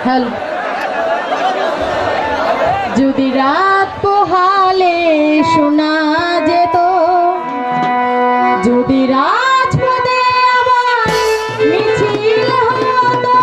Hello যদি রাত পোহালে শোনা যেত যদি রাজপথে আবার মিছিল হতো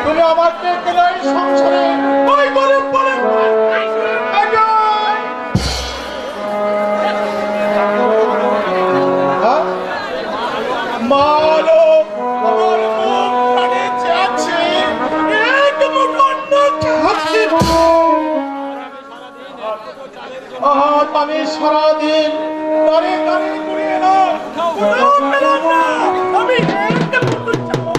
তুমি আমাকে গেলে সংসারে ওই বলে বলে আজ আমি সারাদিন দাঁড়িয়ে দাঁড়িয়ে ঘুরিয়ে না কোথাও পেলাম না। আমি হেঁটে পড়তে চাবো।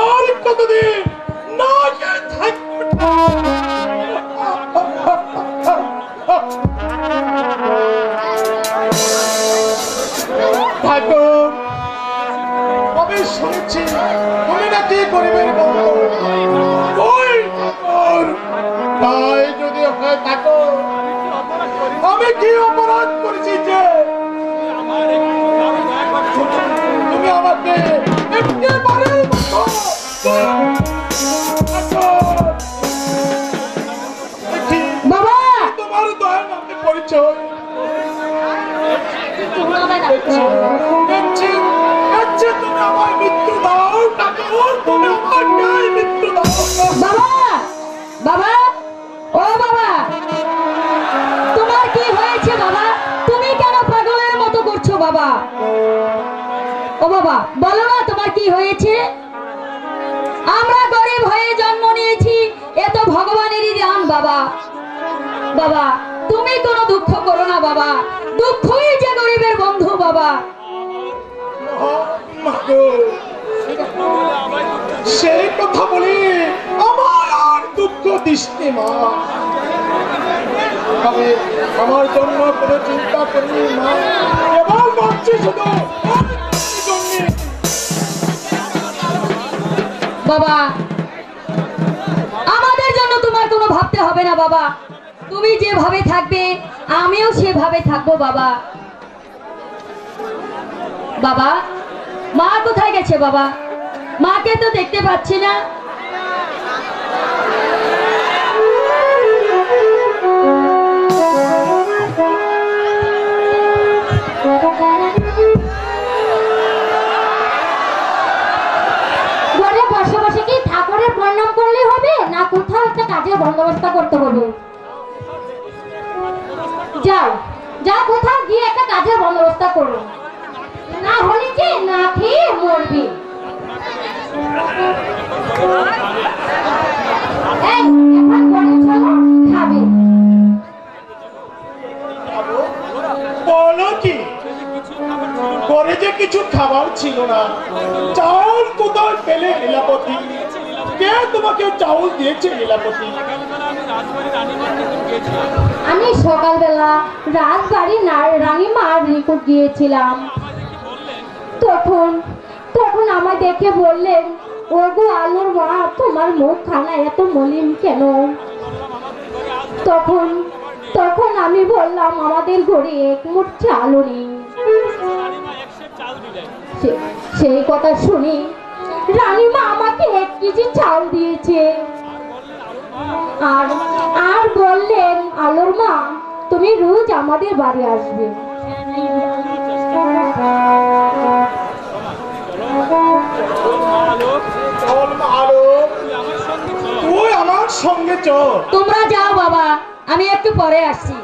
আর কতদিন না খেয়ে থাকবো? ঠাকুর, আমি শুনেছি তুমি নাকি গরিবের বন্ধু। ওই ঠাকুর, তাই যদি হয়ে থাকো, আমি কি অপরাধ করেছি যে তুমি আমাকে একেবারে বাবা তোমার দয়া নামে পরিচয় তুমি আমার মৃত্যু দাও ঠাকুর, তুমি আমার গায়ে মৃত্যু দাও। বাবা বাবা ও বাবা, তোমার কি হয়েছে বাবা? তুমি কেন পাগলের মতো করছো বাবা? ও বাবা বলো না তোমার কি হয়েছে? আমরা গরিব হয়ে জন্ম নিয়েছি, এ তো ভগবানেরই দান বাবা। বাবা তুমি কোনো দুঃখ করো না বাবা, দুঃখই যে গরিবের বন্ধু বাবা। সেই কথা বলি আমার আর দুঃখ দিসনি মা। আমি আমার জন্য কোনো চিন্তা করিনি মা, এবার ভাবছি শুধু বাবা আমাদের জন্য তোমার কোনো ভাবতে হবে না বাবা, তুমি যেভাবে থাকবে আমিও সেভাবে থাকবো বাবা। বাবা মা কোথায় গেছে বাবা? মাকে তো দেখতে পাচ্ছি না। ঘরে বসে বসে কি ঠাকুরের প্রণাম করলে হবে, না কোথাও একটা কাজের বন্দোবস্ত করতে হবে? যাও যাও, কোথাও গিয়ে একটা কাজের বন্দোবস্ত করো, না হলে কি না খেয়ে মরবি। এই এখন ঘরে চলো, খাবে। বলো কি ঘরে যে কিছু খাবার ছিল না, চাউল কোথায় পেলে লীলাপতি? কে তোমাকে চাউল দিয়েছে লীলাপতি? আমি সকালবেলা রাজবাড়ি রানীমার নিকট গিয়েছিলাম, তখন তখন আমায় দেখে বললেন, ওগো আলোর মা, তোমার মুখ খানা এত মলিন কেন? তখন তখন আমি বললাম, আমাদের ঘরে এক মুঠ চালও নেই। সেই কথা শুনি রানীমা আমাকে 1 কেজি চাল দিয়েছে, আর আর বললেন, আলোর মা তুমি রোজ আমাদের বাড়ি আসবে। তুই আমার সঙ্গে চল। তোমরা যাও বাবা, আমি একটু পরে আসছি।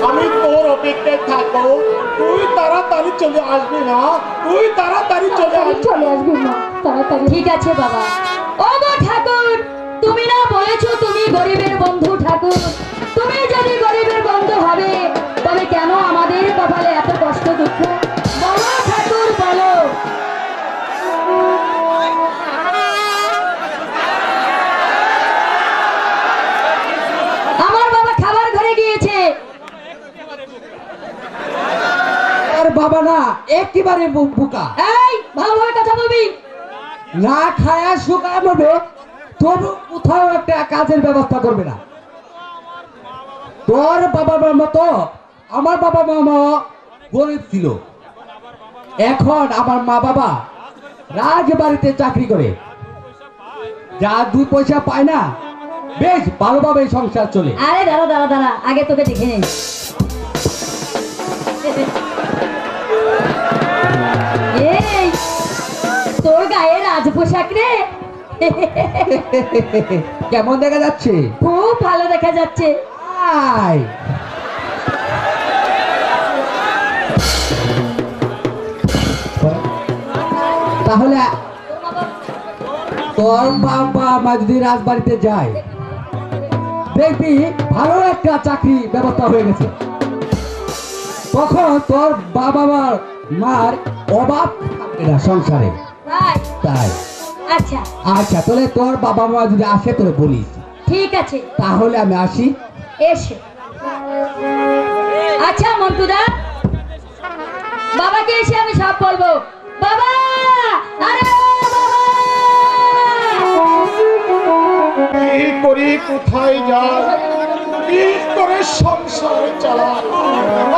আমি তোর অপেক্ষায় থাকবো, তুই তাড়াতাড়ি চলে আসবি না? তুই তাড়াতাড়ি চলে আসবি। চলে আসবি মা, তাড়াতাড়ি। ঠিক আছে বাবা। ও গো ঠাকুর, তুমি না বলেছো তুমি গরিবের বন্ধু ঠাকুর, তুমি যদি গরিবের বন্ধু হবে তবে কেন আমাদের কপালে এত কষ্ট দুঃখ? বলো ঠাকুর বলো। আমার বাবা খাবার ঘরে গিয়েছে। আর বাবা না একেবারে বোকা, এই ভালোভাবে কথা বলবি। না খায়া শুকায় মরবে, তবু কোথাও একটা কাজের ব্যবস্থা করবে না। তোর বাবা মার মতো আমার বাবা মা গরিব ছিল, এখন আমার মা বাবা রাজবাড়িতে চাকরি করে, যা 2 পয়সা পায় না, বেশ ভালোভাবে সংসার চলে। আরে দাঁড়া দাঁড়া দাঁড়া, আগে তোকে দেখে নেই। এই তোর গায়ে রাজ পোশাক রে, কেমন দেখা যাচ্ছে? খুব ভালো দেখা যাচ্ছে। আয় তাহলে তোর বাবা মা যদি রাজবাড়িতে যায় দেখবি ভালো একটা চাকরি ব্যবস্থা হয়ে গেছে, তখন তোর বাবা মার অভাব থাকবে না সংসারে। তাই তাই আচ্ছা আচ্ছা, তাহলে তোর বাবা মা যদি আসে তোরে বলিস, ঠিক আছে তাহলে আমি আসি। এসে আচ্ছা মন্টুদা, বাবাকে এসে আমি সব বলবো। বাবা, আরে কি করি, কোথায় যাই, কি করে সংসার চালাই,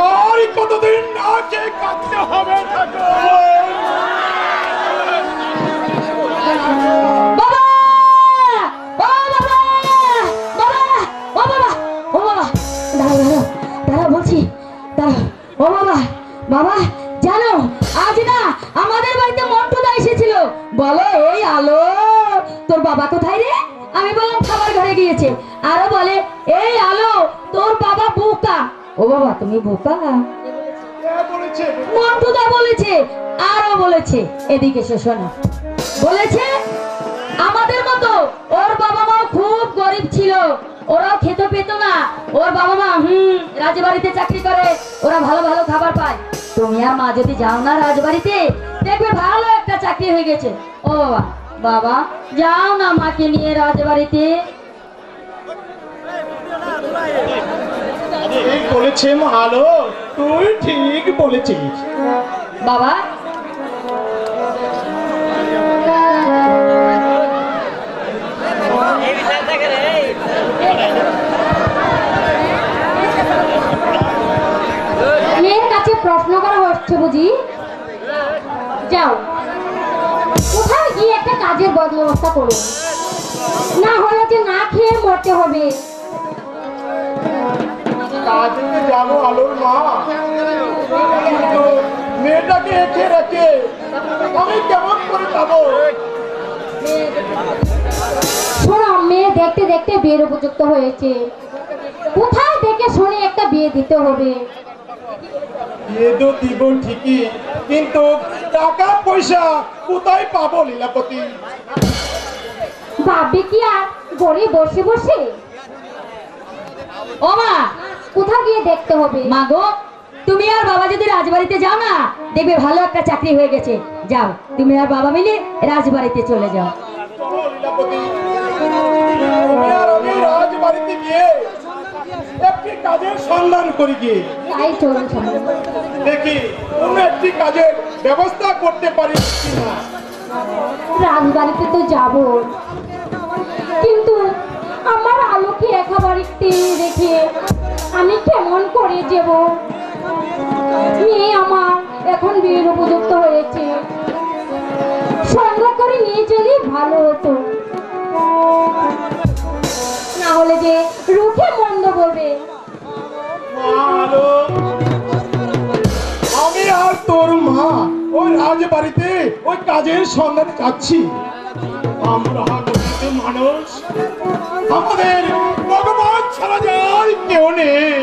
আর কতদিন না খেয়ে কাটতে হবে ঠাকুর। বাবা, ও বাবা, বাবা, ও বাবা, ও বাবা, দাঁড়াও দাঁড়াও দাঁড়াও বলছি, দাঁড়াও। ও বাবা, বাবা জানো আজ না আমাদের বাড়িতে মন্টুদা এসেছিল। বলো এই আলো, তোর বাবা কোথায় রে? আমি বললাম খাবার ঘরে গিয়েছে। আরো বলে এই আলো, তোর বাবা বোকা। ও বাবা তুমি বোকা? কে বলেছে? মন্টুদা বলেছে। আরো বলেছে, এদিকে এসে শোনো, বলেছে আমাদের মতো ওর বাবা মা খুব গরিব ছিল, ওরাও খেতে পেত না। ওর বাবা মা রাজবাড়িতে চাকরি করে, ওরা ভালো ভালো খাবার পায়। তুমি আর মা যদি যাও না রাজবাড়িতে, দেখবে ভালো একটা চাকরি হয়ে গেছে। ও বাবা, বাবা যাও না মাকে নিয়ে রাজবাড়িতে। ঠিক বলেছে আলো, তুই ঠিক বলেছিস। বাবা মেয়ের কাছে প্রশ্ন করা হচ্ছে বুঝি? যাও, কোথাও গিয়ে একটা কাজের বন্দোবস্ত করো, না হলে যে না খেয়ে মরতে হবে। কাজে যাবো আলোর মা, কিন্তু মেয়েটাকে একে রেখে আমি কেমন করে যাবো? শোনো, মেয়ে দেখতে দেখতে বিয়ের উপযুক্ত হয়েছে, কোথায় দেখে শুনে একটা বিয়ে দিতে হবে। বিয়ে তো দিব ঠিকই, কিন্তু টাকা পয়সা কোথায় পাবো লীলাপতি? ভাববে কি আর গরিব বসে বসে? ও মা, কোথাও গিয়ে দেখতে হবে। মা গো, তুমি আর বাবা যদি রাজবাড়িতে যাও না, দেখবে ভালো একটা চাকরি হয়ে গেছে। যাও, তুমি আর বাবা মিলে রাজবাড়িতে চলে যাও। চলো লীলাপতি, তুমি আর আমি রাজবাড়িতে গিয়ে একটি কাজের সন্ধান করি গিয়ে তাই চলুন সামনে। দেখি কোনো একটি কাজের ব্যবস্থা করতে পারি কিনা। রাজবাড়িতে তো যাব, কিন্তু আমার আলোকে একা বাড়িতে রেখে আমি কেমন করে যাব? মেয়ে আমার এখন বিয়ের উপযুক্ত হয়েছে, সঙ্গে করে নিয়ে চলে ভালো হতো, না হলে যে রুখে মন্দ বলবে। আলো, আমি আর তোর মা ওই রাজবাড়িতে ওই কাজের সন্ধানে যাচ্ছি। আমরা গরিব মানুষ, আমাদের ভগবান ছাড়া যায় কেউ নেই।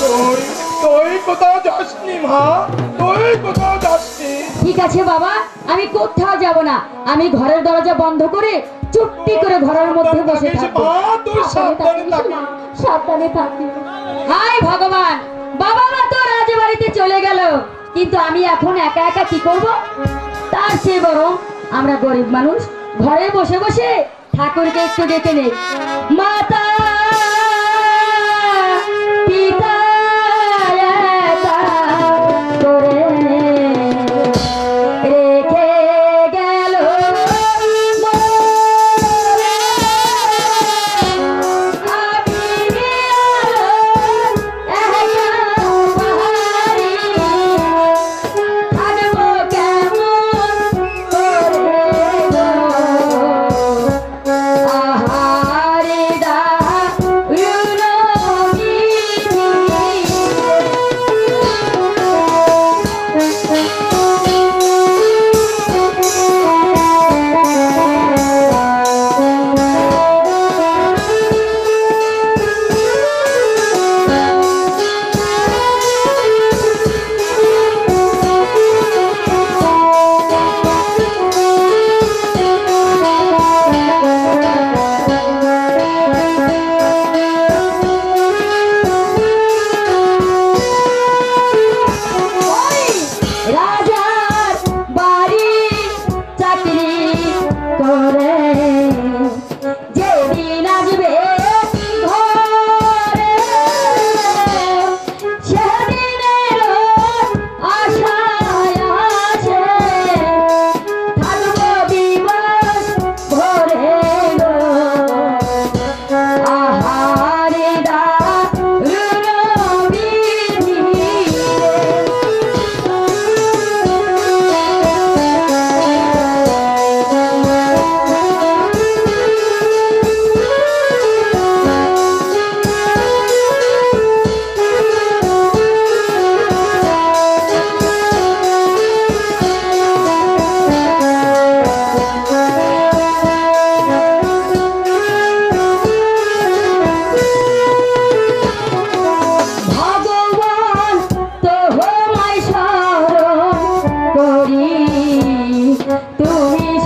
তুই তুই কোথাও যাসনি মা, তুই কোথাও যাসনি। ঠিক আছে বাবা, আমি কোথাও যাব না। আমি ঘরের দরজা বন্ধ করে চুপটি করে ঘরের মধ্যে বসে থাকবো। মা তুই সাবধানে থাকিস। সাবধানে থাকি। হাই ভগবান, বাবা মা তো রাজবাড়িতে চলে গেল, কিন্তু আমি এখন একা একা কি করব? তার চেয়ে বরং আমরা গরিব মানুষ ঘরে বসে বসে ঠাকুরকে একটু ডেকে নেই। মাতা পিতা একা করে রেখে গেল মোরে, আমি একা পাহাড়ি, থাকবো কেমন করে গো? আহারে দা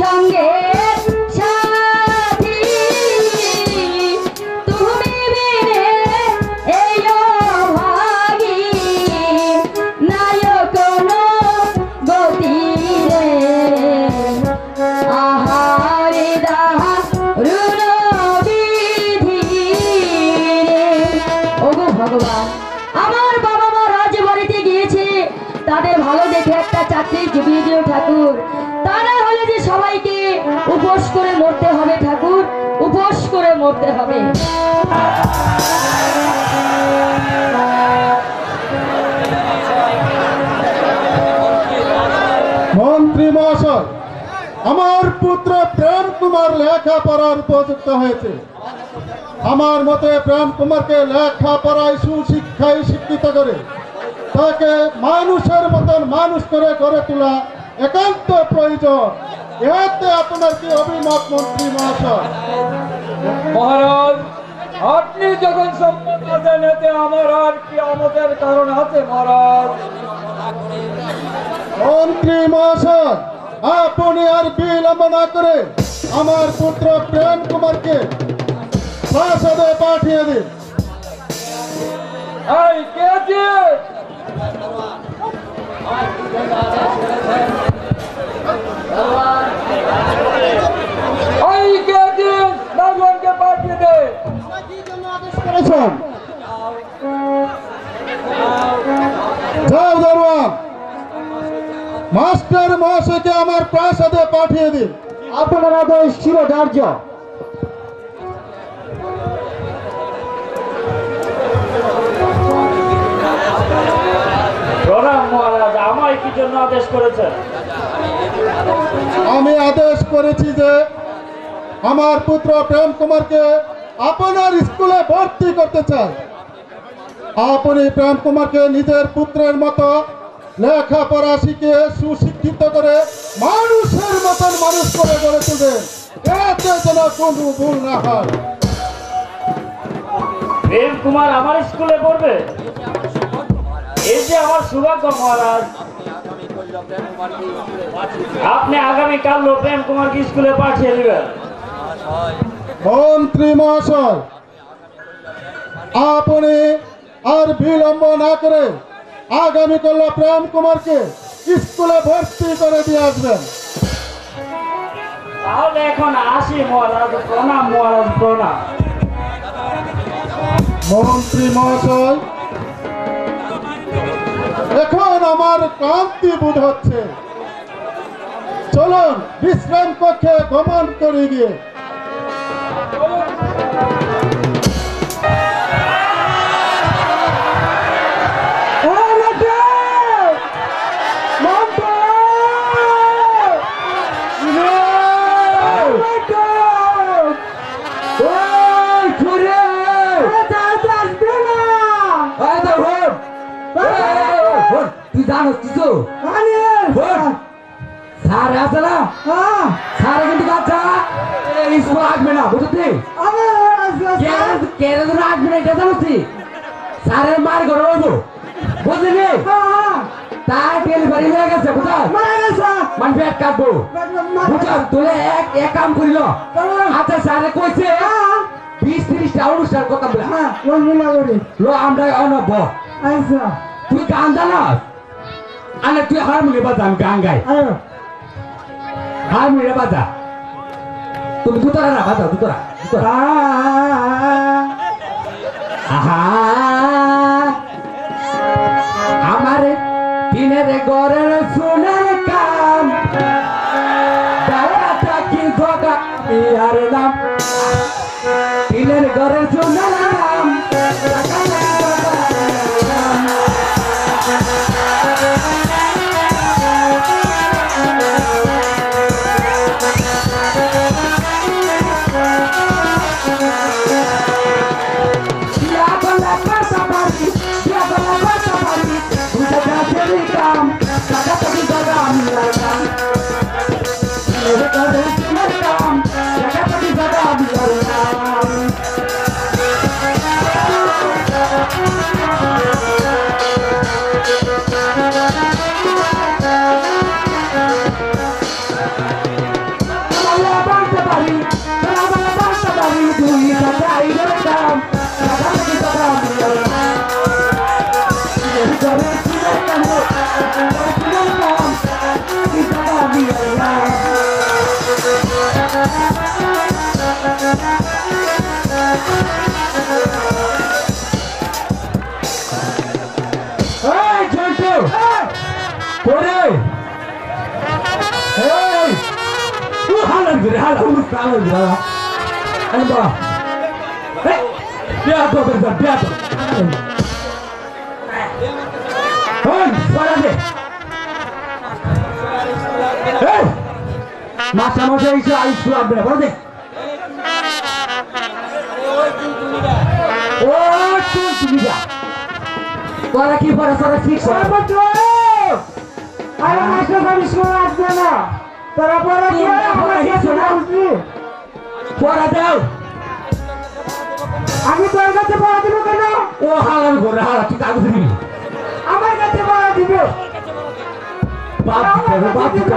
সঙ্গে সাথী তুমি বিনে এই অভাগী নাই কোনো গতি রে আহারে দারুণ বিধি রে। ওগো ভগবান, আমার বাবা মা রাজবাড়িতে গিয়েছে তাদের ভালো দেখে একটা চাকরি জুগিয়ে দিও ঠাকুর, তা না হলে যে সবাইকে উপোস করে মরতে হবে ঠাকুর, উপোস করে মরতে হবে। মন্ত্রী মহাশয়, আমার পুত্র প্রেম কুমার লেখাপড়ার উপযুক্ত হয়েছে। আমার মতে প্রেম কুমারকে লেখাপড়ায় সুশিক্ষায় শিক্ষিত করে তাকে মানুষের মতন মানুষ করে গড়ে তোলা একান্ত প্রয়োজন। এতে আপনার কি অভিমত মন্ত্রী মহাশয়? মহারাজ, আপনি যখন সম্মত আছেন এতে আমার আর কি আমতের কারণ আছে মহারাজ? মন্ত্রী মহাশয়, আপনি আর বিলম্ব না করে আমার পুত্র প্রেম কুমারকে প্রাসাদে পাঠিয়ে দিন। এই কে যে এই কে যে দারোয়ানকে পাঠিয়ে দে। করেছেন যাও দারোয়ান, মাস্টার মহাশয়কে আমার প্রাসাদে পাঠিয়ে দিন। আপনার আদেশ চিরধার্য। প্রণাম মহারাজ, আমায় কি জন্য আদেশ করেছেন? আমি আদেশ করেছি যে আমার পুত্র প্রেম কুমারকে আপনার স্কুলে ভর্তি করতে চাই। আপনি প্রেম কুমারকে নিজের পুত্রের মতো লেখাপড়া শিখিয়ে সুশিক্ষিত করে মানুষের মতন মানুষ করে গড়ে তুলবেন, এতে যেন কোনো ভুল না হয়। প্রেম কুমার আমার স্কুলে পড়বে? এই যে আমার সৌভাগ্য মহারাজ। আপনি আগামীকাল প্রেম কুমারকে স্কুলে পাঠিয়ে দিবেন। মন্ত্রী মহাশয়, আপনি আর বিলম্ব না করে আগামীকাল প্রেম কুমারকে স্কুলে ভর্তি করে দিয়ে আসবেন। তাহলে এখন আসি মহারাজ। প্রণাম মহারাজ, প্রণাম। মন্ত্রী মহাশয়, এখন আমার ক্লান্তি বোধ হচ্ছে, চলুন বিশ্রাম কক্ষে গমন করে গিয়ে। তুই জানোস কিছু? স্যার আছে না, স্যার কিন্তু বাচ্চা স্কুল আসবে না, বুঝলি? কেন আসবে না এটা জানোস? স্যারের মার ঘরে রইব, বুঝলি? তার ডেলিভারি হয়ে গেছে, বুঝা মানে পেট কাটবো, বুঝা? তোলে এক কাম করিল। আচ্ছা স্যারে কইছে 20-30টা অনুষ্ঠান কথা বলে লো আমরা অনব। তুই গান জানাস? আরে তুই হারমোনিয়াম বাজা, আমি গান গাই। হারমোনিয়াম বাজা, তুমি দুতরা না বাজাও, দুতরা দুতরা। আহা আমার দিনের ঘরের সোনার কাম দাঁড়া থাকি ধোকা ইয়ার নাম, দিনের ঘরের সোনার কাম এই জন্টু করে এই তুই হালার করে হালার করে আরে বাবা এই বিয়া তো বের বিয়া তো ওই পড়া দে এই মাথা মাথা এসে আইস লাগবে না পড়া দে ও তুমি যা তোরা কি পড়া তোরা ঠিক করে আরে মাস্টার আমি শুনে আসবে না তোরা পড়া কি আমার কাছে আসবি পড়া দাও আমি তোর কাছে পড়া দিব কেন ও হালার করে হালা তুই কাগজ দিবি আমার কাছে পড়া দিব বাপ দিতে বাপ দিতে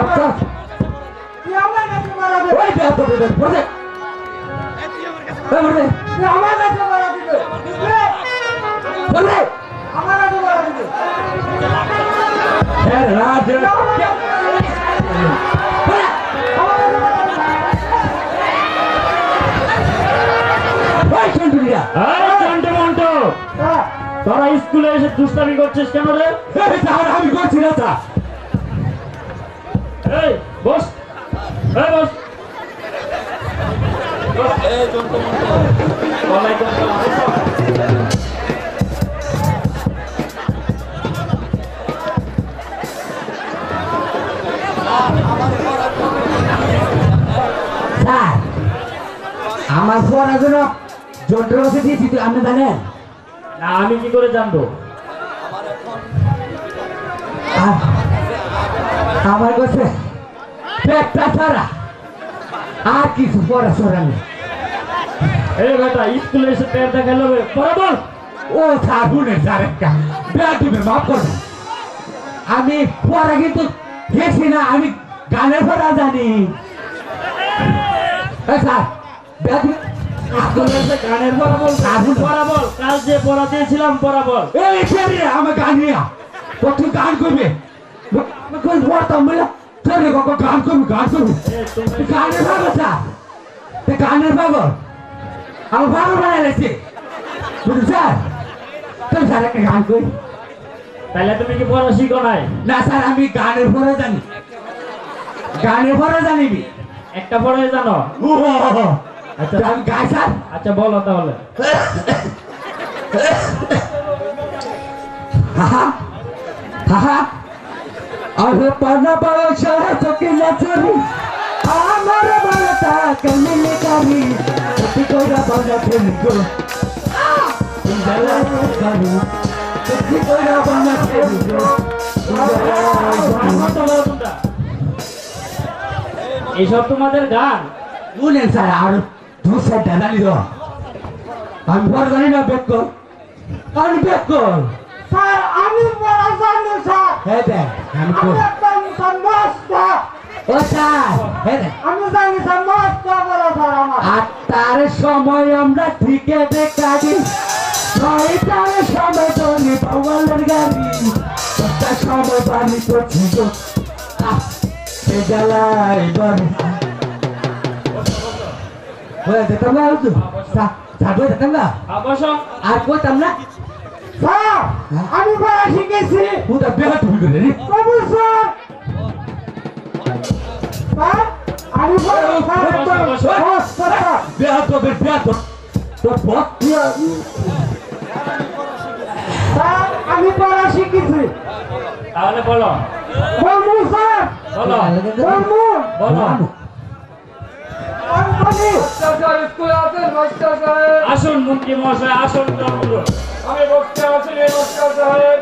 তুই আমার কাছে পড়া দে ওই বিয়া তো বের পড়া দে এই পড়া দে তুই আমার কাছে পড়া দিবে পড়া দে আমার কাছে পড়া দিবে হ্যাঁ রাজ তোরা স্কুলে এসে দুষ্টামি করছিস কেন রে আমি করছি না তা এই বস এই বস স্যার আমার পড়ার জন্য যন্ত্র কাছে দিয়েছি তুই আপনি জানেন না আমি কি করে জানবো আমার কাছে পেটটা ছাড়া আর কিছু পড়াশোনা নেই এই বেটা স্কুলে এসে পেট দেখালো বরাবর ও স্যার শুনেন স্যার একটা বেয়া দিবেন মাফ করবেন আমি পড়া কিন্তু গেছি না আমি গানের পড়া জানি স্যার বেয়া দিবেন স্কুলে এসে গানের বরাবর বরাবর কাল যে পড়া দিয়েছিলাম বরাবর এই ছেড়ে আমার গান নিয়া তুই গান করবে কই পড়তাম বলে ছেড়ে কত গান করবি গানের পাগল স্যার গানের পাগল আমার ভালো বানাই লাগছে বুঝলি স্যার তুই স্যার একটা গান করি তাহলে তুমি কি পড়া শিখো নাই না স্যার আমি গানের পড়া জানি গানের পড়া জানিবি একটা পড়াই জানো আচ্ছা আমি গাই স্যার আচ্ছা বলো তাহলে হাহা হাহা আরে পানা পাও শাহ তো কি নাচনি আমার বালতা কমিলে কারি তুই কইরা বাজা খেলি গো ইন্দালা কারি তুই কইরা বাজা খেলি গো এইসব তোমাদের গান শুনেন স্যার আর দুসাই দাঁড়ালি তো আমি পড়া জানি না বেক কর আমি বেক কর স্যার আমি পড়া জানি স্যার হ্যাঁ দেখ আমি কর সমস্ত ও স্যার হ্যাঁ দেখ আমি জানি সমস্ত পড়া স্যার আমার আর তার সময় আমরা ক্রিকেটে কাটি ছয়টার সময় ধরি ভগবানের গাড়ি দশটার সময় বাড়ি করছি গো সে জ্বালাই বাড়ি বলে যেতাম না তো সাগর যেতাম না অবশ্য আর কইতাম না স্যার আমি পড়া শিখেছি ওটা বেহা তুমি করে রে বাবু স্যার স্যার আমি পড়া বেহা তো তোর বক স্যার আমি পড়া শিখেছি তাহলে বলো বলবো স্যার বলো বলবো বলো আসুন মন্ত্রী মহাশয় আসুন আমি বক্তা আছি মাস্টার সাহেব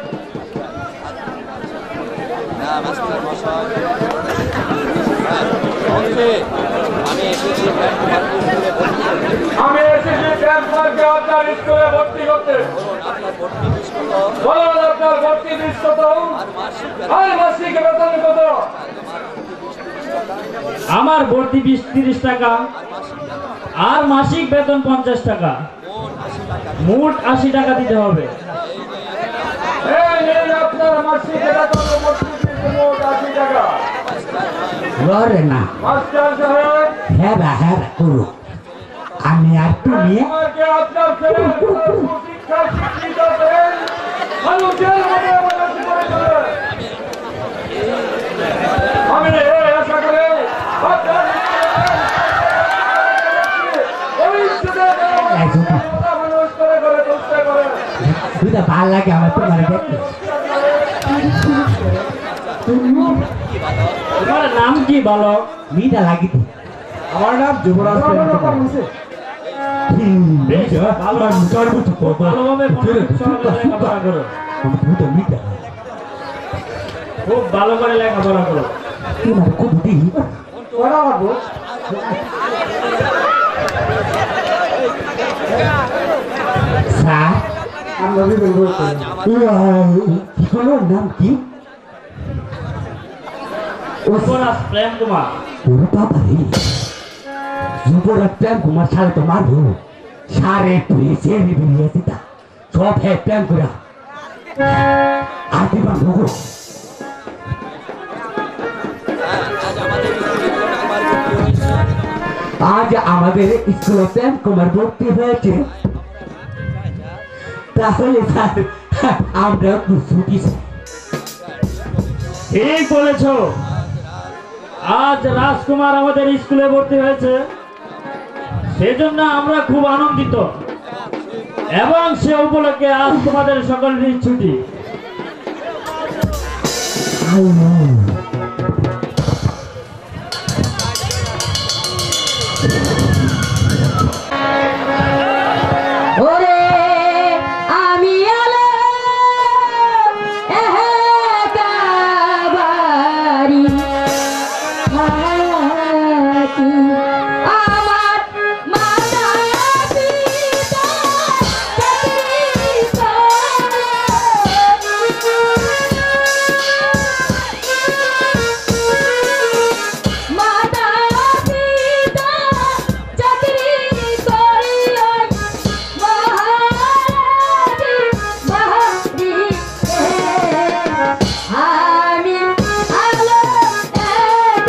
আমি এসেছি ক্যাম্প মার্কে আপনার স্কুলে ভর্তি করতে বলুন আপনার ভর্তি ফিস কত আর মাসিক বেতন কত আমার ভর্তি 20-30 টাকা আর মাসিক বেতন 50 টাকা মোট 80 টাকা দিতে হবে এই নিন আপনার মাসিক বেতন মোট 80 টাকা লড়ে না মাস্টার সাহেব, হ্যাঁ করো আমি আর তুমি আমাকে আপনার ছেলে শিক্ষা শিক্ষিত করেন, মানুষের মনে মনে জীবনে চলে। আমি এই আশা করে আপনার মানুষ করে করে তুলতে করে। দুটা ভাল লাগে আমার তোমার দেখতে তোমার নাম কি বলো? মিটা লাগি আমার নাম যুবরাজ খুব ভালো করে লেখাপড়া করো। তোমার কবুটি স্যার কি করলো নাম কি যুবরাজ প্রেম কুমার। ওর বাবা রে যুবরাজ প্রেম কুমার সালে তো মারবো সারে পুলিশে বেরিয়েছে তা সব হ্যাঁ প্রেম করা আর দিবা ভোগ আজ আমাদের স্কুলে প্রেম কুমার ভর্তি হয়েছে তাহলে স্যার আমরা ছুটি ঠিক বলেছ, আজ রাজকুমার আমাদের স্কুলে ভর্তি হয়েছে, সেজন্য আমরা খুব আনন্দিত এবং সে উপলক্ষে আজ তোমাদের সকলেরই ছুটি। ওরে আমি আলো একাবারি থাকি আমার মাতা পিতা মাতা পিতা চাকরি করি মহারানী মহারি আমি আলো একাবারি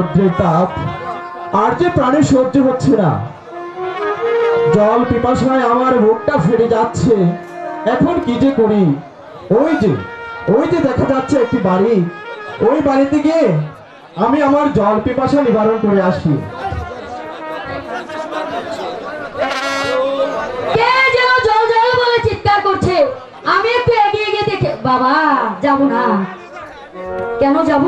রৌদ্রের তাপ আর যে প্রাণে সহ্য হচ্ছে না। জল পিপাসায় আমার বুকটা ফেটে যাচ্ছে। এখন কি যে করি? ওই যে দেখা যাচ্ছে একটি বাড়ি। ওই বাড়িতে গিয়ে আমি আমার জল পিপাসা নিবারণ করে আসি। কে যেন জল জল বলে চিৎকার করছে। আমি একটু এগিয়ে গিয়ে দেখে, বাবা যাব না। কেন যাব?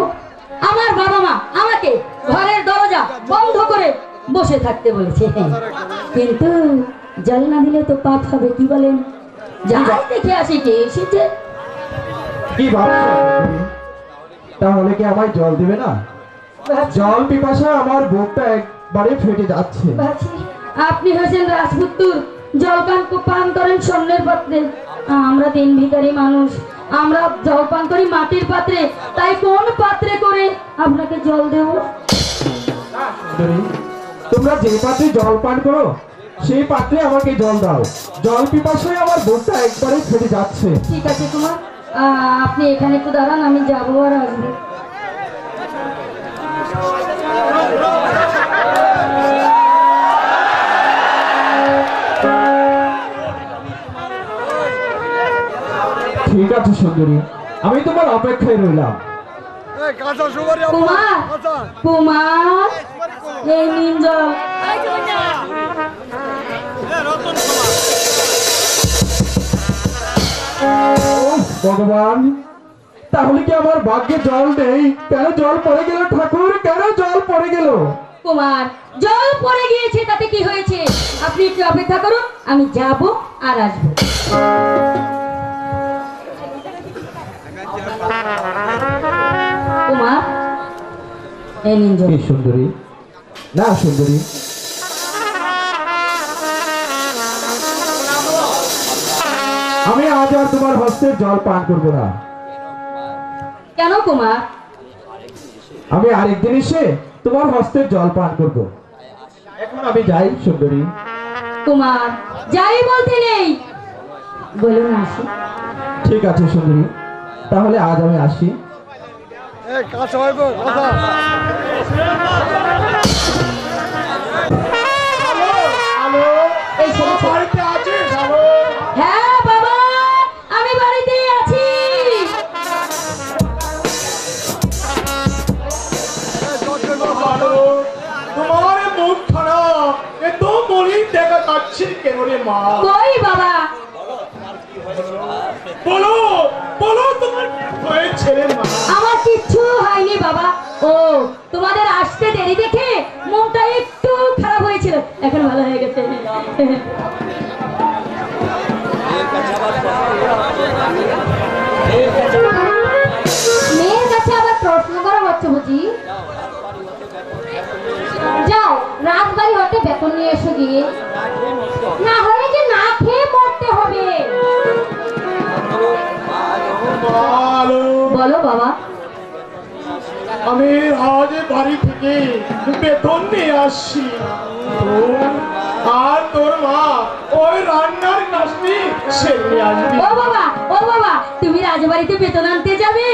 আমার বাবা মা আমাকে ঘরের দরজা বন্ধ করে বসে থাকতে বলেছে, কিন্তু জল না দিলে তো পাপ হবে। কি বলেন? যাই দেখে আসি কে এসেছে। কি ভাবছো তুমি? তাহলে কি আমায় জল দিবে না? জল পিপাসা আমার বুকটা একবারে ফেটে যাচ্ছে। ভাবছি, আপনি হয়েছেন রাজপুত্র, জল পান করেন স্বর্ণের পাত্রে। আমরা দিন ভিখারি মানুষ, আমরা জল পান করি মাটির পাত্রে। তাই কোন পাত্রে করে আপনাকে জল দেব? সুন্দরী, তোমরা যে পাত্রে জল পান করো সেই পাত্রে আমাকে জল দাও। জল পিপাসায় আমার বুকটা একবারে ফেটে যাচ্ছে। ঠিক আছে কুমার, আপনি এখানে একটু দাঁড়ান, আমি যাবো আর আসবো। ঠিক আছে সুন্দরী, আমি তোমার অপেক্ষায় রইলাম। কুমার, কুমার, এই নিন জল। ভগবান, তাহলে কি আমার ভাগ্যে জল নেই? কেন জল পড়ে গেল ঠাকুর? কেন জল পড়ে গেল? কুমার, জল পড়ে গিয়েছে তাতে কি হয়েছে? আপনি একটু অপেক্ষা করুন, আমি যাব আর আসবো। কুমার, এই নিন জল। এই সুন্দরী, না সুন্দরী, আমি আজ আর তোমার হস্তের জল পান করবো না। কেন কুমার? আমি আরেকদিন এসে তোমার হস্তের জল পান করবো। এখন আমি যাই সুন্দরী। কুমার, যাই বলতে নেই, বলুন আসি। ঠিক আছে সুন্দরী, তাহলে আজ আমি আসি। হ্যালো, এই শোনো। বাড়িতে আছিস? হ্যালো, হ্যাঁ বাবা, আমি বাড়িতেই আছি। হ্যালো, তোমার মুখ খারাপ, এত মলিন দেখা যাচ্ছে কেন রে মা? কই বাবা? বলো বলো, তোমার কি হয়েছে রে মা? আমার কিচ্ছু হয়নি বাবা। ও, তোমাদের আসতে দেরি দেখে মনটা একটু খারাপ হয়েছিল, এখন ভালো হয়ে গেছে। মেয়ের কাছে আবার প্রশ্ন করা হচ্ছে বুঝি? যাও, রাজবাড়ি হতে বেতন নিয়ে এসো গিয়ে, না হলে যে না খেয়ে মরতে হবে। হ্যালো, বলো বাবা। আমি আজ বাড়ি থেকে বেতন নিয়ে আসছি। আর তোর মা ওই রান্নার কাজটি সেরে আসবি। ও বাবা, ও বাবা, তুমি রাজবাড়িতে বেতন আনতে যাবে?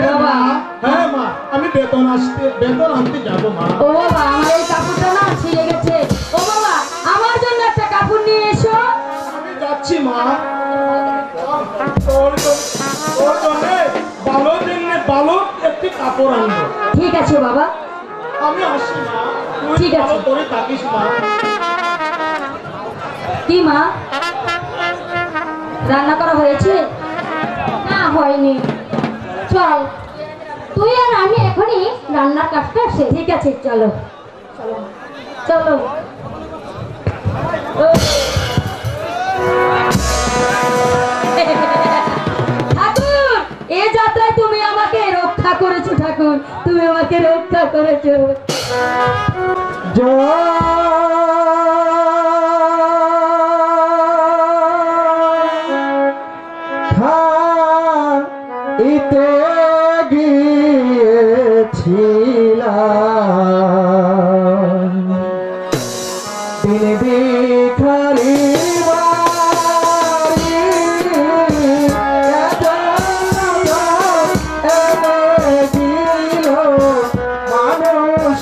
বাবা, হ্যাঁ মা, আমি বেতন আনতে যাবো মা। ও বাবা, আমার এই কাপড়টা না ছিঁড়ে গেছে। ও বাবা, আমার জন্য একটা কাপড় নিয়ে এসো। আমি যাচ্ছি মা। তোর জন্য ভালো একটি কাপড় আনবো। ঠিক আছে বাবা। আমি আসি মা, তুই ঠিক আছে। ভালো করে থাকিস মা। কি মা, রান্না করা হয়েছে? না হয়নি, চল তুই আর আমি এখনই রান্নার কাজটা শেষ। ঠিক আছে, চলো চলো। ঠাকুর, এ যাত্রায় তুমি আমাকে রক্ষা করেছো। ঠাকুর, তুমি আমাকে রক্ষা করেছো। ইতে গিয়েছিলাম দিন ভিখারি বাড়ি, এনে দিল মানুষ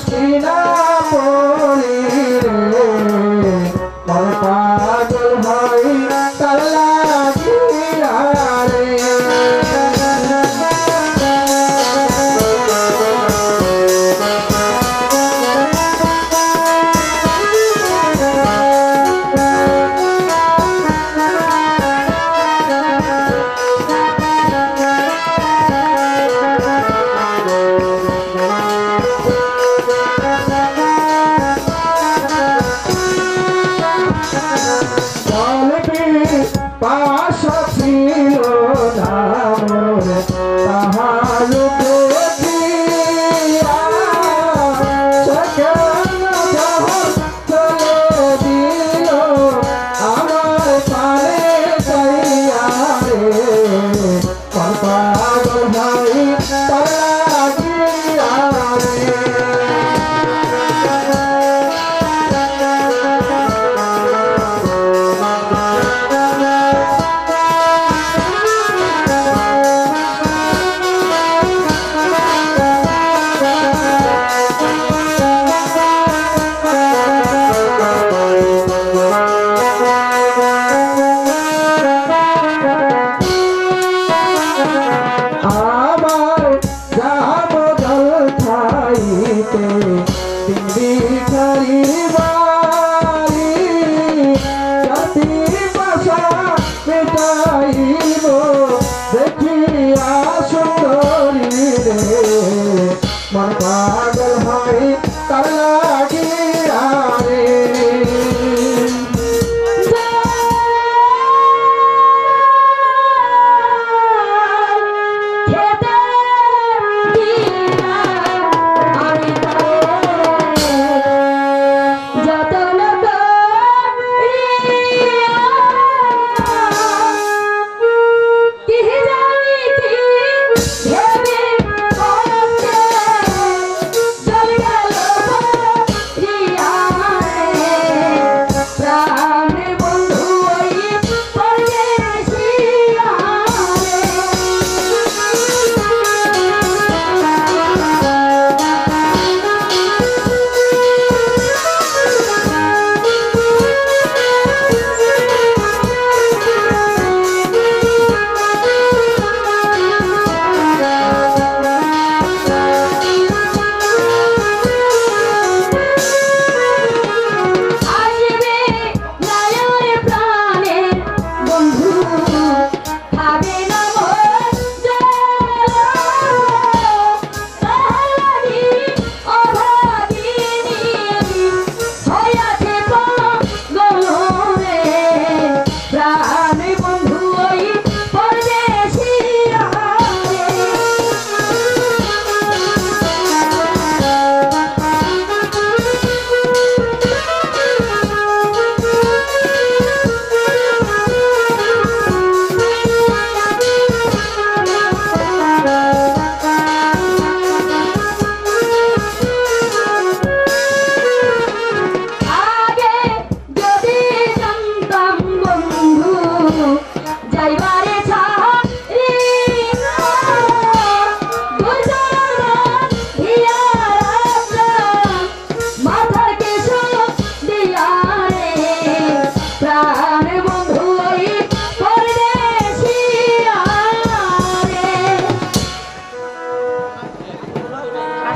যাইব দেখিয়া সুন্দরী রে মন পাগল হয় তার লাগিয়া রে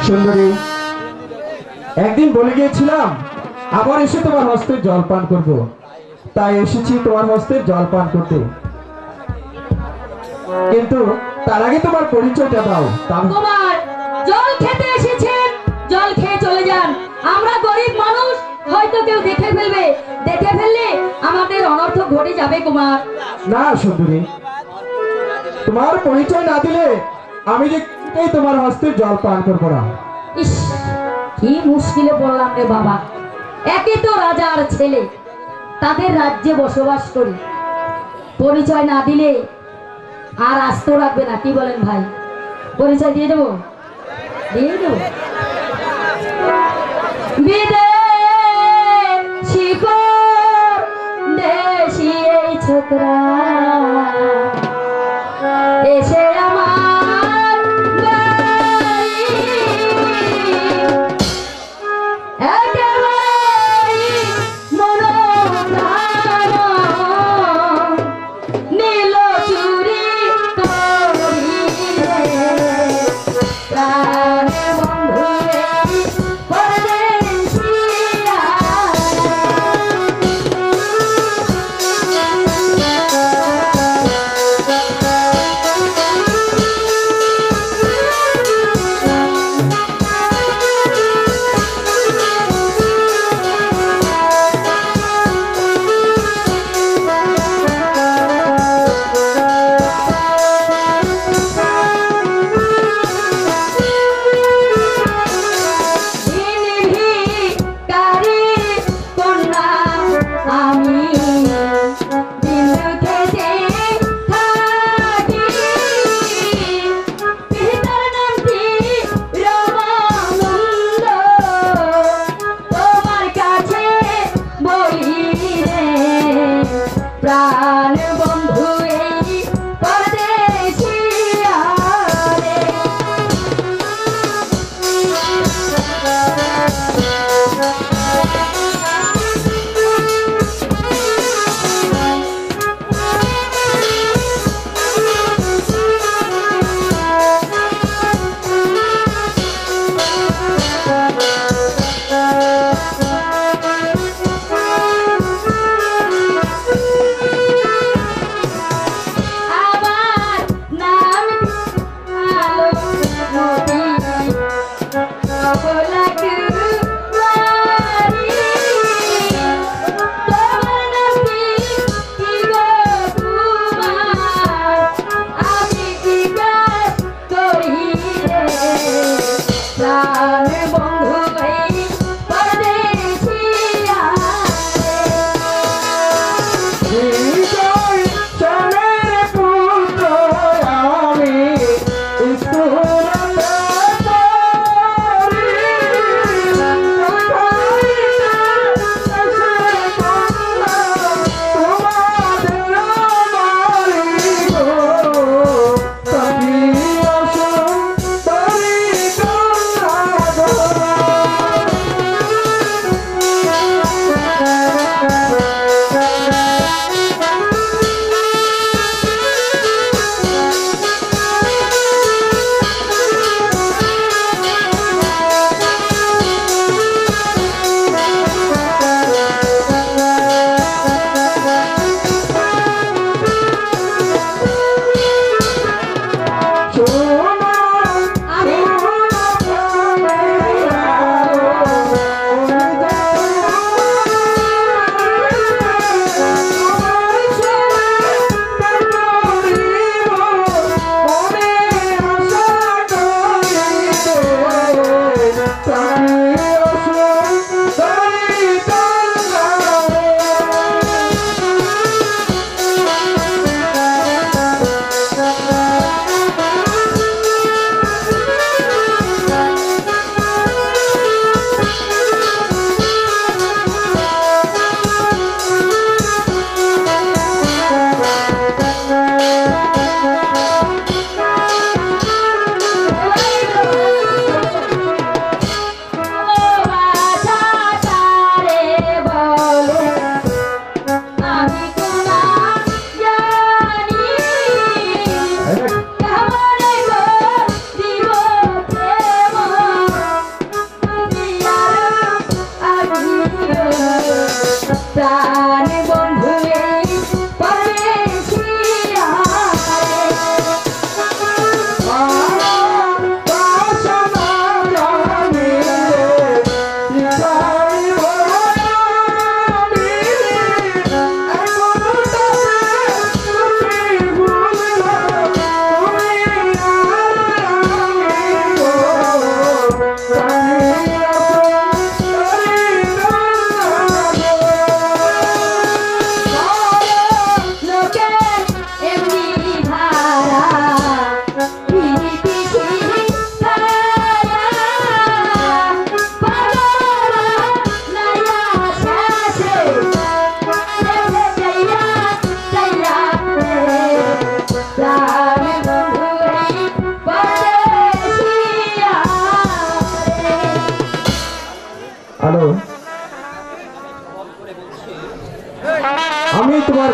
সুন্দরী একদিন বলে গিয়েছিলাম আবার এসে তোমার হস্তের জল পান করব তাই এসেছি তোমার হস্তের জল পান করতে কিন্তু তার আগে তোমার পরিচয়টা দাও কুমার জল খেতে এসেছেন জল খেয়ে চলে যান আমরা গরিব মানুষ হয়তো কেউ দেখে ফেলবে দেখে ফেললে আমাদের অনর্থ ঘটে যাবে কুমার না সুন্দরী তোমার পরিচয় না দিলে আমি যে তোমার হস্তের জল পান করবো না ইস কি মুশকিলে পড়লাম রে বাবা একে তো রাজার ছেলে তাদের রাজ্যে বসবাস করি পরিচয় না দিলে আর আস্ত রাখবে না কি বলেন ভাই পরিচয় দিয়ে দেবো বিদেশি দেশি এই ছোকরা এসে আমার বাড়ি একেবারে মনোপ্রাণ নীল চুরি করিলে প্রাণ বন্ধু পরদেশিয়া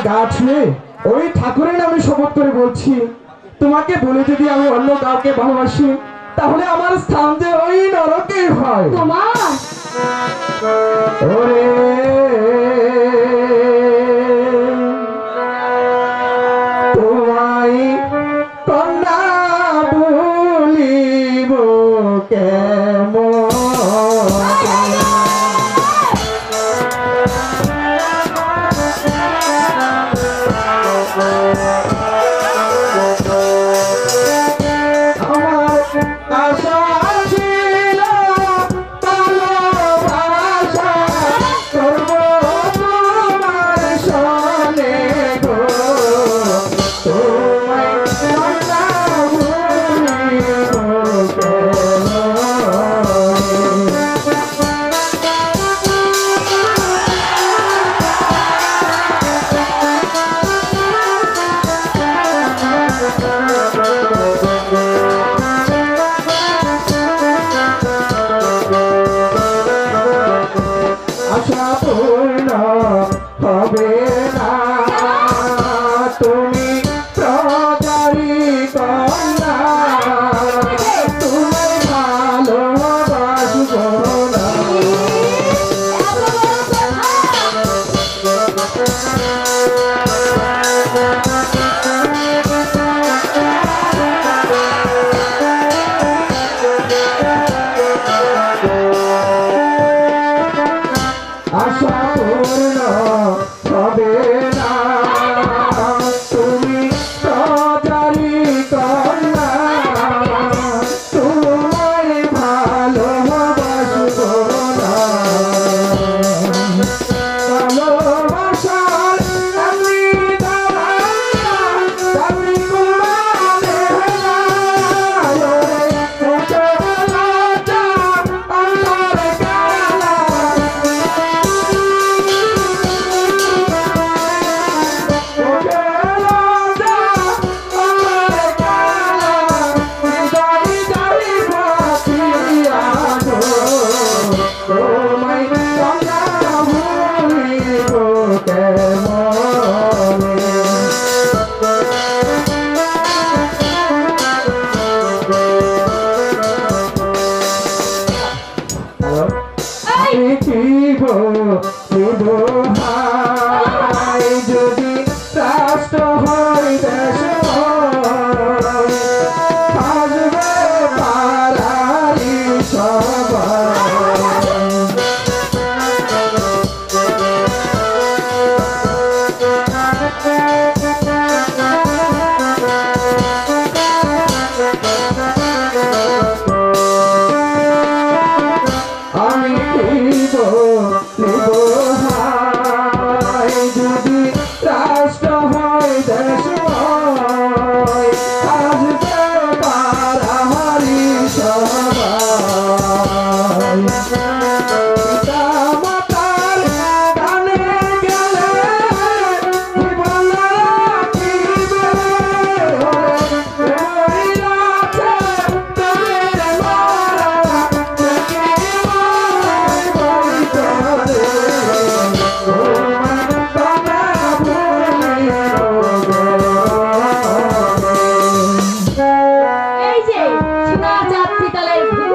গা ছুঁয়ে ওই ঠাকুরের নামে শপথ করে বলছি, তোমাকে বলে যদি আমি অন্য কাউকে ভালোবাসি তাহলে আমার স্থান যে ওই নরকে হয়। তোমার ওরে তোমায় কন্যা বলিব কেমন, আমার আশা ছিল ভালোবাসা করব তোমার সনে গো, তোমায় কন্যা বলিব কেমন। আশা পূর্ণ হবে না তুমি প্রজারি কন্যা, তুমি ভালোবাসব না। আশা পূর্ণ হবে না তুমি প্রজারি কন্যা, তোমায় ভালোবাসব না। ভালোবাসার আমি দাঁড়া আমি কুমারে তোমায় কন্যা বলিব কেমন। দেখিব নিব ভাই যদি রাষ্ট্র হয় দেশ আসবে পারারি সবাই। আমি নিব নিব ভাই যদি রাষ্ট্র হয় দেশ হয়, আসবে পারাহারি সবাই। পিতা মাতার গানে গেলে জীবন রাখিবে, ওরে আছে তোদের মারা এই যে সোনা চাঁদ পিতলের ভূ,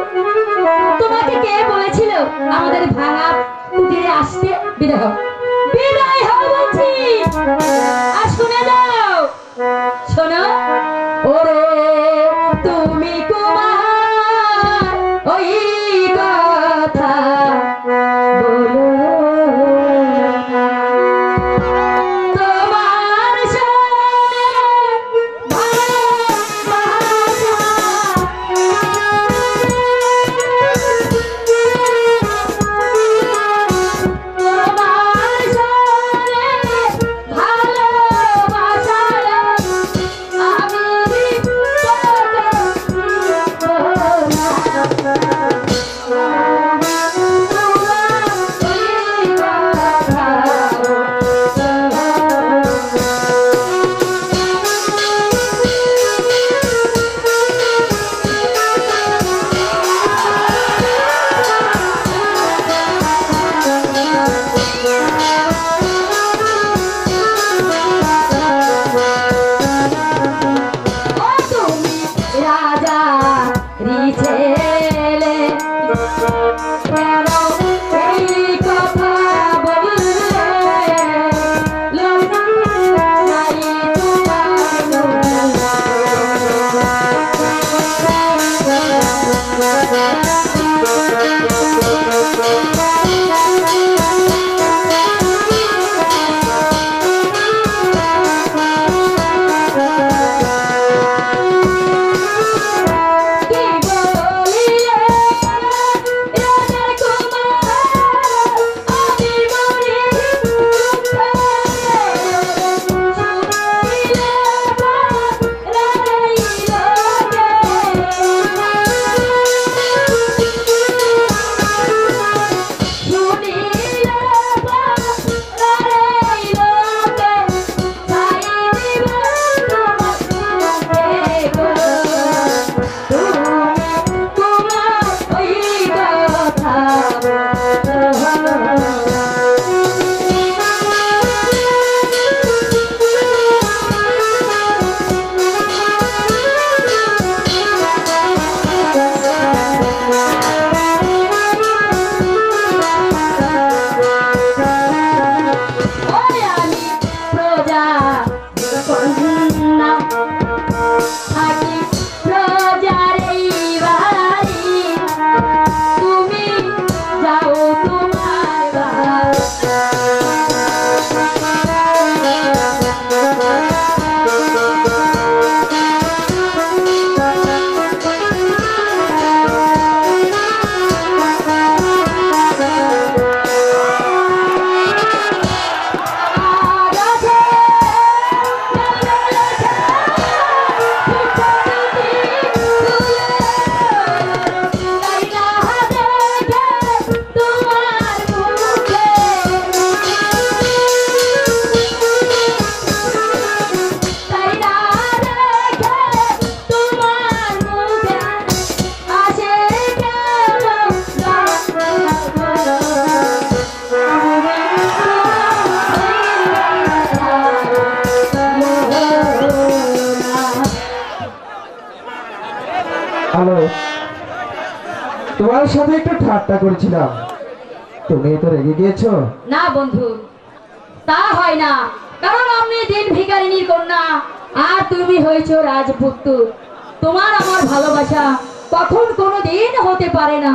তোমাকে কে বলেছিল আমাদের ভাঙা কুটিরে আসতে? বিদায় হও, বিদায় হও বলছি। আর শুনে যাও, শোনো, ওরে তুমি কুমার ওই কথা বলো, তোমার সনে ভালোবাসা তোমার সনে ভালোবাসা তোমার সাথে একটু ঠাট্টা করেছিলাম, তুমি তো রেগে গিয়েছো। না বন্ধু, তা হয় না, কারণ আপনি দিন ভিখারিনীর কন্যা আর তুমি হয়েছো রাজপুত্র। তোমার আমার ভালোবাসা কখন কোনো দিন হতে পারে না।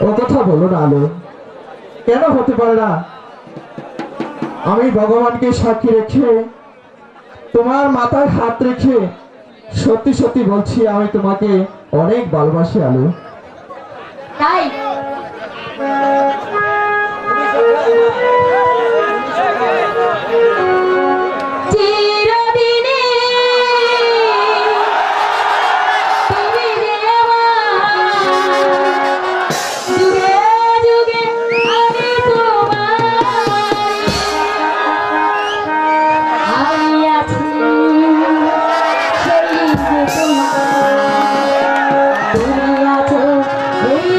ও কথা বলো না আলো, কেন হতে পারে না? আমি ভগবানকে সাক্ষী রেখে, তোমার মাথায় হাত রেখে সত্যি সত্যি বলছি, আমি তোমাকে অনেক ভালোবাসি আলো। তাই চিরদিনে তুমি যে আমার, যুগে যুগে আমি তোমার, আমি আছি সেই যে তোমার, তুমি আছো এই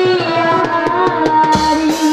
আমারই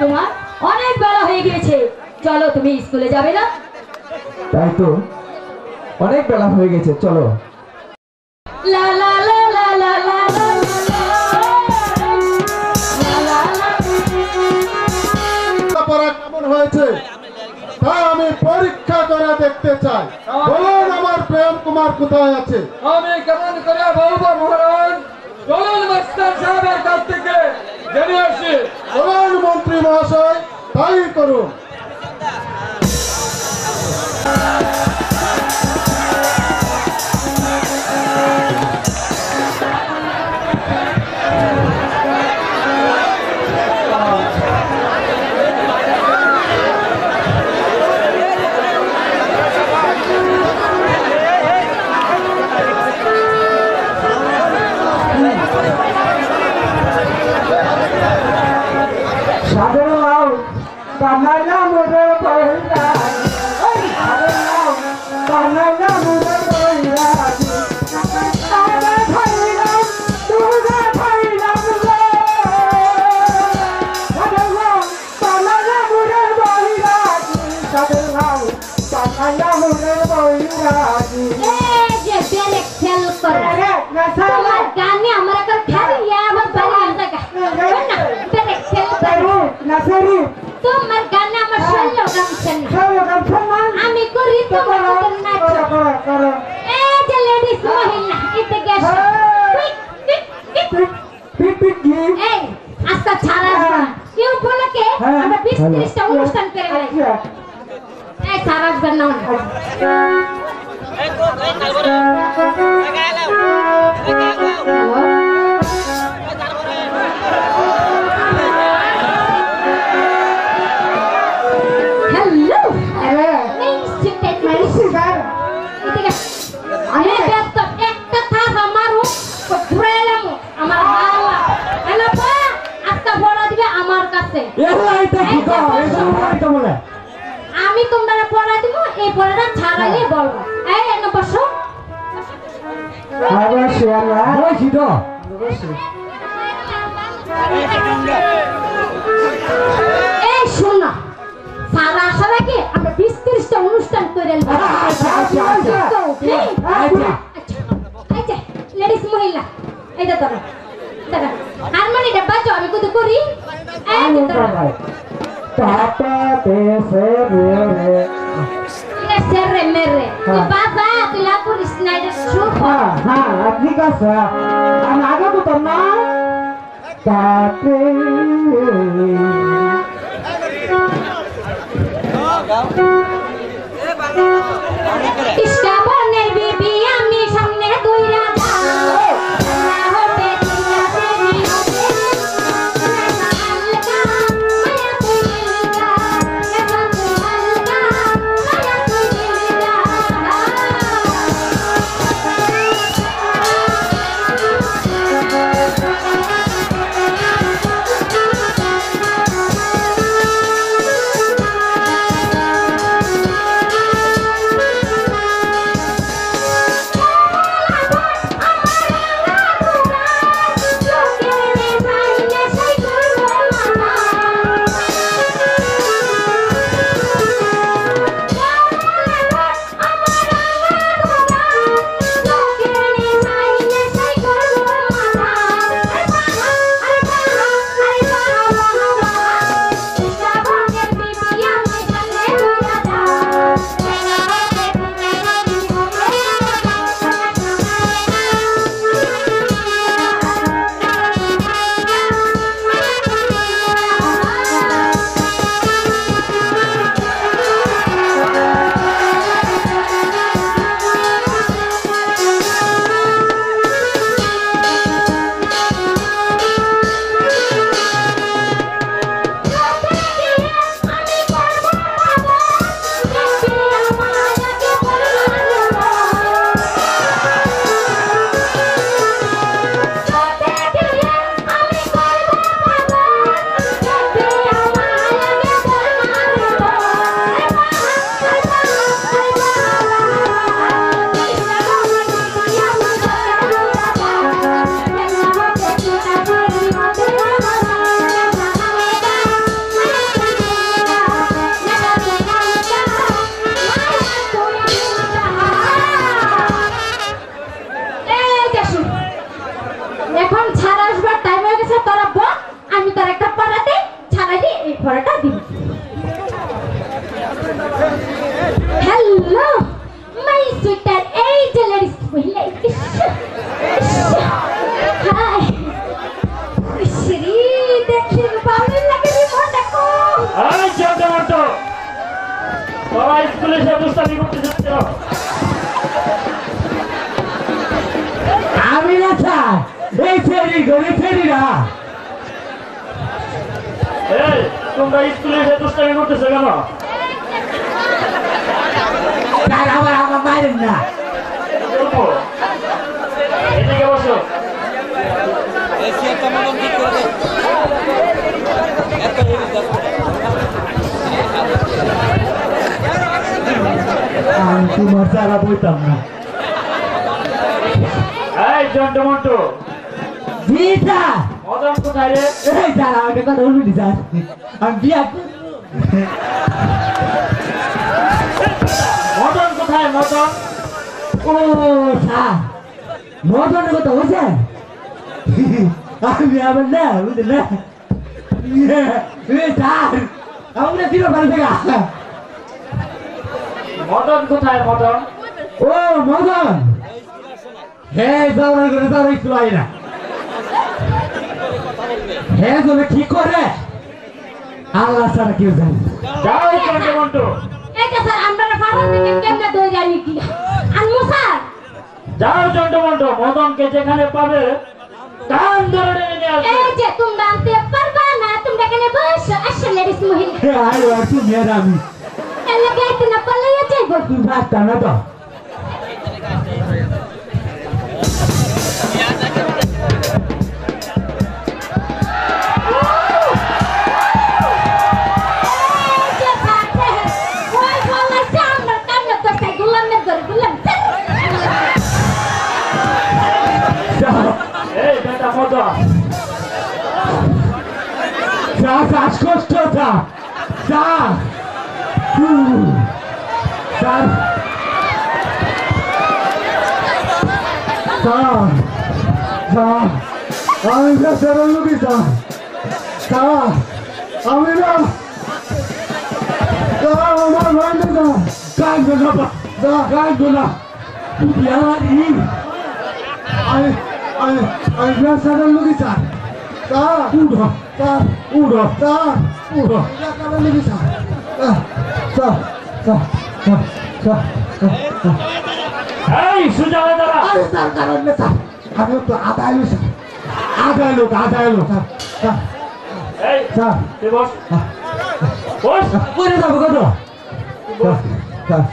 তোমার অনেক বেলা হয়ে গিয়েছে, চলো তুমি স্কুলে যাবে না? তাই তো অনেক বেলা হয়ে গেছে, চলো। লা লা লা লা লা লা লা লা লা। পড়া কেমন হয়েছে তা আমি পরীক্ষা করে দেখতে চাই। বলুন আমার প্রেম কুমার কোথায় আছে? আমি কেমন করে বলবো মহারাজ? চলুন মাস্টার সাহেবের কাছ থেকে জেনে আসি। বলুন মন্ত্রী মহাশয়, তাই করুন। সাগর লাউ কানাইলা মোরে বইরা, ওই সাগর লাউ কানাইলা মোরে বইরা, আরে ভাইরাম তুগা ভাইরাম রে, সাগর লাউ কানাইলা মোরে বইরা, সাগর লাউ কানাইলা মোরে বইরা। এই যে বেলে খেল করে তোমার গানে আমার কাছে খালি আমার বাড়ি লাগা না বেলে খেল করে নাসরি তোমার গানে আমার শৈল গামছেন আমি করি তোমার মতন নাচ করো এই যে লেডিস মহিলা এতে গেছ পিট পিট কি এই আজকে ছাড়া কেউ বলে কে আমরা 20-30টা অনুষ্ঠান করে বেড়াই এই ছাড়া আসবেন না হ্যালো আমি ব্যস্ত একটা থাক আমারও ঘুরে এলাম আমার হাওয়া হ্যালো পা আজকে বড় দিবে আমার কাছে আমি তোমরা পড়া দিব এই পড়াটা ছাড়াইলে বলবো এই এনে বসো এই শোনো সারা সারা কি আমরা 20-30টা অনুষ্ঠান করে লেডিস মহিলা এইটা ধরো দাদা হারমোনিটা বাজো আমি কত করি এই ধরো এটা সেরে মেরে তুই বাবা তুই লা করিস না এটা শুভ ঠিক আছে আমি আগে বলতাম না তাতে ইস্কা বনের বিবি আমি সামনে দইরা যাও না হবে তুইয়া দেবি হালকা মায়া তুই মিলগা এবা তুই হালকা মায়া তুই মিলগা ভরাটা দিব। হ্যালো মাই সুইটার এঞ্জেল মহিলা, হাই শ্রী দেখি ভালো লাগে রে দেখো। এই জন্টু তোরা স্কুলে সে দুষ্টামি করতে যাচ্ছিল। আমি না স্যার, এই ফেরি গড়ে ফেরি না। এই তোমরা স্কুলে সে দুষ্টামি করতেছো কেন? স্যার আমার মারেন না। বলবো এদিকে বসো। আমি তোমার সারা বইতাম না। এই জন্টু মন্টু জি স্যার। মদন কোথায় রে? এই স্যার আমাকে কথা বলবি স্যার, আমি বিয়া করব। মদন কোথায় মদন? ও স্যার, মদনের কথা বলছেন? আমি আবার না বুঝলেন না। স্যার আমরা দিল পারে থেকে। মদন কোথায় মদন? ও মদন, হ্যাঁ যাওয়ার করে তার একটু আই না। হ্যাঁ তুমি কি করে আল্লাহ ছাড়া কেউ জানে। যাও জন্টু মন্টু। এই যে স্যার আমরা ফাড়া থেকে কেমনে দই যাই কি আনমু স্যার। যাও জন্টু মন্টু, মদনকে যেখানে পাবে কান ধরে নিয়ে আসবে। এই যে তোমরা আনতে পারবা না, তোমরা এখানে বসো। আসলে রিস মহিলা আই আর তুমি আর আমি এলাকায় তো না পালাইয়া যাইব। তুমি ভাবতা না তো। এই যে ফাটে ওই বলা সামনে কানে তো সাই গুলামের ধরে গুলাম। এই বেটা মদন, শ্বাসকষ্ট sir, sir sir sir sir আমি স্যার লোক স্যার স্যার আমি না স্যার আমার ভাই না কাঁদবো না স্যার কাঁদবো না আমি আমি আমি স্যার লোক স্যার স্যার উড়ো স্যার উড়ো স্যার উড়ো স্যার লোক sir sir sir sir sir এই সুজা হয়ে দাঁড়া। আরে স্যার কারণ না স্যার, আমি তো আদায় স্যার, আদায় লোক স্যার স্যার এই স্যার তুই বস বস। পরে যাবো কত স্যার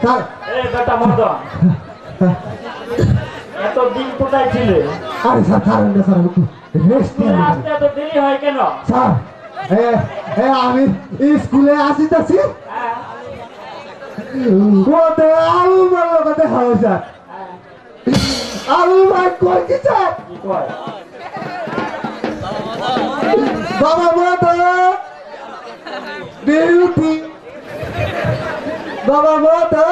স্যার এই বেটা মদন, এত দিন কোথায় ছিলে? আরে স্যার কারণ না স্যার একটু রেস্ট তুমি নিয়ে আসতে এত দেরি হয় কেন? স্যার আমি স্কুলে আসিতেছি হ্যাঁ, ওতে আলু মারলো কথা হয় স্যার, আলু মার কই কি স্যার কি কয়? বাবা মাতা বিউটি বাবা মাতা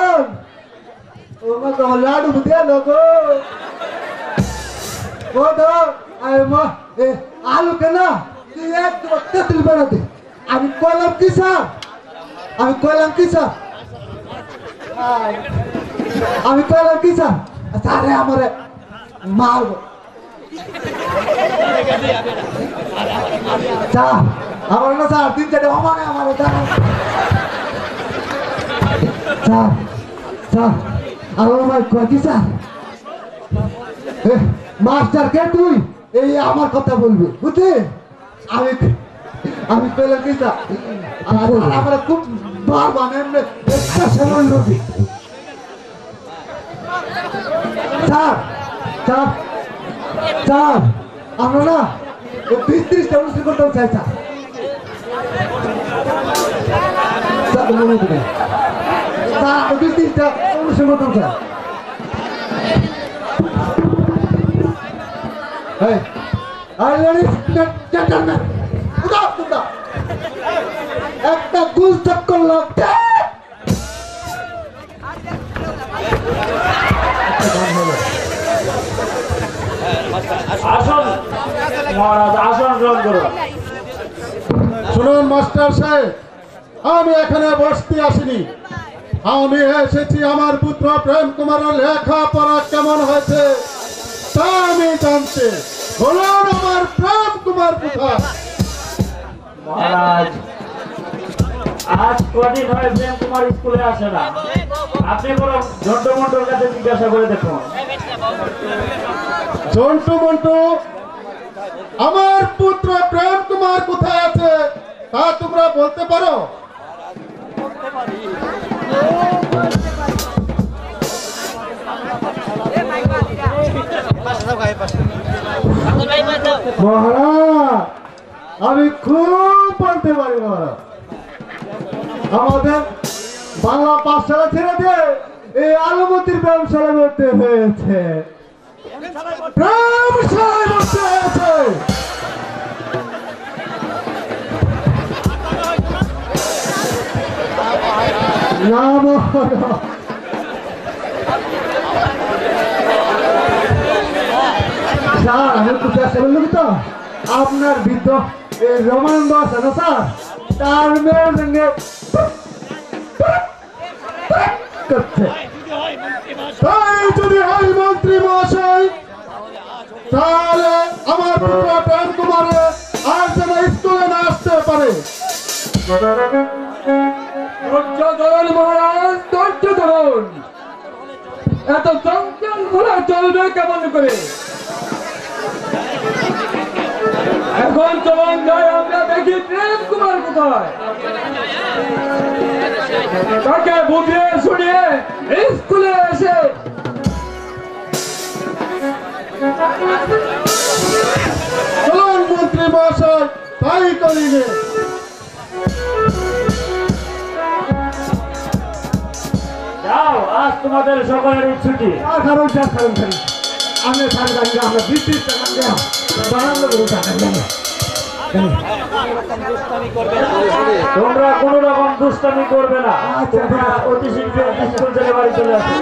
ও মা তো লাডু দিয়া লোকো মাতা আয় মা এ আলু কেনা তুই এক তেতুল বানাতে আমি কইলাম কি স্যার, আমি কইলাম কি স্যার, আমি কইলাম কি স্যার, স্যারে আমারে মারবো স্যার, আমার না স্যার 3-4 অমানে আমার স্যার স্যার স্যার আমার ভাই কয় কি স্যার মাস্টার কে তুই এই আমার কথা বলবি বুঝলি, আমি আমি কইলাম কি স্যার আমার খুব বার বানান একটা সময় নদী স্যার স্যার স্যার আমরা না 20-30টা অনুষ্ঠান করতে চাই স্যার, স্যার 20-30টা অনুষ্ঠান করতে চাই। Hey, ladies and gentlemen, তোমরা একটা গুল চক্কর লাগছে। আসুন মহারাজ, আসন গ্রহণ করুন। শুনুন মাস্টার সাহেব, আমি এখানে বসতে আসিনি। আমি এসেছি আমার পুত্র প্রেম কুমারের লেখাপড়া কেমন হয়েছে তা আমি জানতে। বলুন আমার প্রেম কুমার কোথায়? মহারাজ, আজ কদিন হয় প্রেম কুমার স্কুলে আসে না। আপনি বরং ঝন্টু মন্টুর কাছে জিজ্ঞাসা করে দেখুন। জন্টু মন্টু, আমার পুত্র প্রেম কুমার কোথায় আছে তা তোমরা বলতে পারো? মহারাজ, আমি খুব বলতে পারি মহারাজ। আমাদের বাংলা পাঠশালা ছেড়ে দিয়ে এই আলমতির ব্যবসায় করতে হয়েছে। ব্যবসায় বসে আছে। না মহারাজ, স্যার আমি একটু চেষ্টা করলাম তো আপনার বৃদ্ধ এই রমানন্দ আছে না স্যার, তার মেয়ের সঙ্গে করছে। তাই যদি হয় মন্ত্রী মহাশয়, তাহলে আমার পুত্র প্রেম কুমারে আর যেন স্কুলে না আসতে পারে। ধৈর্য ধরুন মহারাজ, ধৈর্য ধরুন। এত চঞ্চল ঘোরা চলবে কেমন করে? এখন চলুন যাই আমরা দেখি প্রেম কুমার কোথায়। তাকে বুঝিয়ে শুনিয়ে স্কুলে এসে চলুন মন্ত্রী মহাশয়, তাই করিবে। যাও, আজ তোমাদের সকলেরই ছুটি। আর কারণ স্যার, কারণ স্যার আমি স্যার জানি আমরা ব্রিটিশ টাকা দেওয়া বানানো করে টাকা দেবো। তোমরা কোন রকম দুষ্টামি করবে না। তোমরা অতি শীঘ্র স্কুল থেকে বাড়ি চলে আসো।